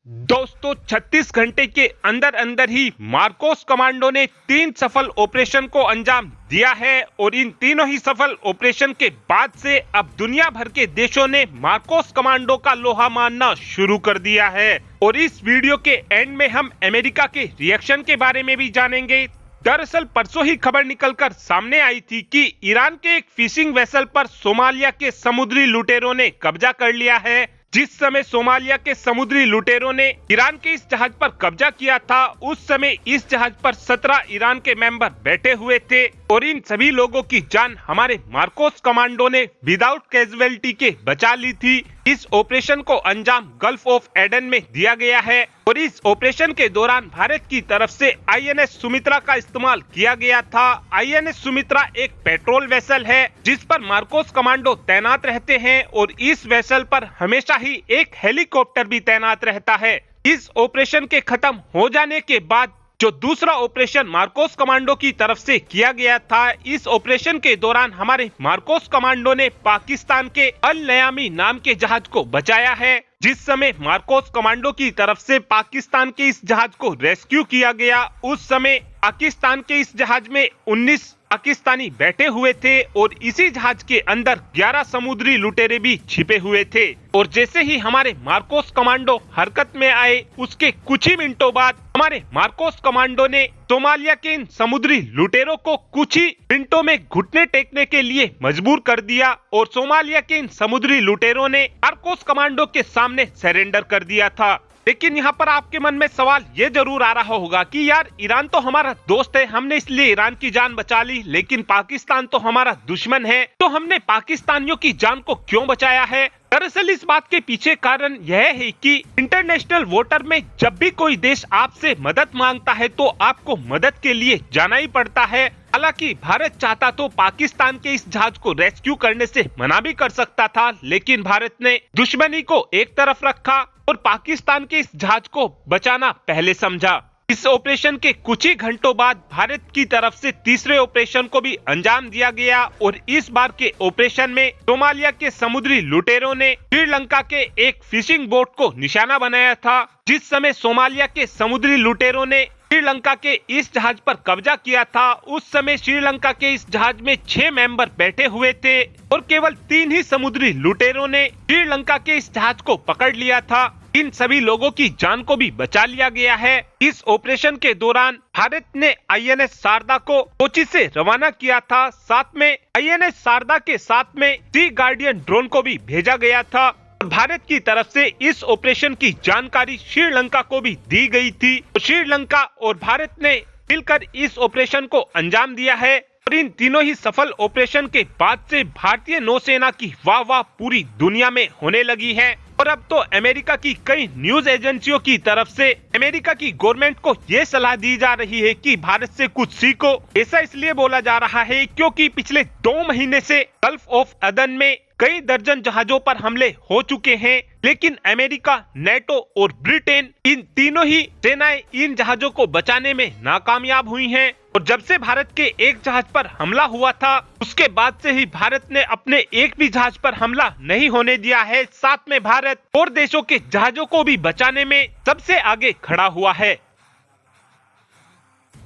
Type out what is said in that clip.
दोस्तों 36 घंटे के अंदर अंदर ही मार्कोस कमांडो ने 3 सफल ऑपरेशन को अंजाम दिया है और इन तीनों ही सफल ऑपरेशन के बाद से अब दुनिया भर के देशों ने मार्कोस कमांडो का लोहा मानना शुरू कर दिया है। और इस वीडियो के एंड में हम अमेरिका के रिएक्शन के बारे में भी जानेंगे। दरअसल परसों ही खबर निकलकर सामने आई थी कि ईरान के एक फिशिंग वेसल पर सोमालिया के समुद्री लुटेरों ने कब्जा कर लिया है। जिस समय सोमालिया के समुद्री लुटेरों ने ईरान के इस जहाज पर कब्जा किया था, उस समय इस जहाज पर 17 ईरान के मेंबर बैठे हुए थे और इन सभी लोगों की जान हमारे मार्कोस कमांडो ने विदाउट कैजुअलिटी के बचा ली थी। इस ऑपरेशन को अंजाम गल्फ ऑफ एडन में दिया गया है और इस ऑपरेशन के दौरान भारत की तरफ से आईएनएस सुमित्रा का इस्तेमाल किया गया था। आईएनएस सुमित्रा एक पेट्रोल वेसल है जिस पर मार्कोस कमांडो तैनात रहते हैं और इस वेसल पर हमेशा ही एक हेलीकॉप्टर भी तैनात रहता है। इस ऑपरेशन के खत्म हो जाने के बाद जो दूसरा ऑपरेशन मार्कोस कमांडो की तरफ से किया गया था, इस ऑपरेशन के दौरान हमारे मार्कोस कमांडो ने पाकिस्तान के अल नयामी नाम के जहाज को बचाया है। जिस समय मार्कोस कमांडो की तरफ से पाकिस्तान के इस जहाज को रेस्क्यू किया गया, उस समय पाकिस्तान के इस जहाज में 19 पाकिस्तानी बैठे हुए थे और इसी जहाज के अंदर 11 समुद्री लुटेरे भी छिपे हुए थे। और जैसे ही हमारे मार्कोस कमांडो हरकत में आए, उसके कुछ ही मिनटों बाद हमारे मार्कोस कमांडो ने सोमालिया के इन समुद्री लुटेरों को कुछ ही मिनटों में घुटने टेकने के लिए मजबूर कर दिया और सोमालिया के इन समुद्री लुटेरों ने मार्कोस कमांडो के सामने सरेंडर कर दिया था। लेकिन यहाँ पर आपके मन में सवाल ये जरूर आ रहा होगा कि यार ईरान तो हमारा दोस्त है, हमने इसलिए ईरान की जान बचा ली, लेकिन पाकिस्तान तो हमारा दुश्मन है, तो हमने पाकिस्तानियों की जान को क्यों बचाया है? दरअसल इस बात के पीछे कारण यह है कि इंटरनेशनल वाटर में जब भी कोई देश आपसे मदद मांगता है तो आपको मदद के लिए जाना ही पड़ता है। हालांकि भारत चाहता तो पाकिस्तान के इस जहाज को रेस्क्यू करने से मना भी कर सकता था, लेकिन भारत ने दुश्मनी को एक तरफ रखा और पाकिस्तान के इस जहाज को बचाना पहले समझा। इस ऑपरेशन के कुछ ही घंटों बाद भारत की तरफ से तीसरे ऑपरेशन को भी अंजाम दिया गया और इस बार के ऑपरेशन में सोमालिया के समुद्री लुटेरों ने श्रीलंका के एक फिशिंग बोट को निशाना बनाया था। जिस समय सोमालिया के समुद्री लुटेरों ने श्रीलंका के इस जहाज पर कब्जा किया था, उस समय श्रीलंका के इस जहाज में 6 मेंबर बैठे हुए थे और केवल 3 ही समुद्री लुटेरों ने श्रीलंका के इस जहाज को पकड़ लिया था। इन सभी लोगों की जान को भी बचा लिया गया है। इस ऑपरेशन के दौरान भारत ने आईएनएस शारदा को कोची से रवाना किया था। साथ में आईएनएस शारदा के साथ में सी गार्डियन ड्रोन को भी भेजा गया था। भारत की तरफ से इस ऑपरेशन की जानकारी श्रीलंका को भी दी गई थी। श्रीलंका और भारत ने मिलकर इस ऑपरेशन को अंजाम दिया है और इन तीनों ही सफल ऑपरेशन के बाद से भारतीय नौसेना की वाह पूरी दुनिया में होने लगी है। और अब तो अमेरिका की कई न्यूज एजेंसियों की तरफ से अमेरिका की गवर्नमेंट को ये सलाह दी जा रही है कि भारत से कुछ सीखो। ऐसा इसलिए बोला जा रहा है क्योंकि पिछले 2 महीने से गल्फ ऑफ एडन में कई दर्जन जहाजों पर हमले हो चुके हैं, लेकिन अमेरिका, नेटो और ब्रिटेन इन तीनों ही सेनाएं इन जहाजों को बचाने में नाकामयाब हुई हैं। और जब से भारत के एक जहाज पर हमला हुआ था, उसके बाद से ही भारत ने अपने एक भी जहाज पर हमला नहीं होने दिया है। साथ में भारत और देशों के जहाजों को भी बचाने में सबसे आगे खड़ा हुआ है।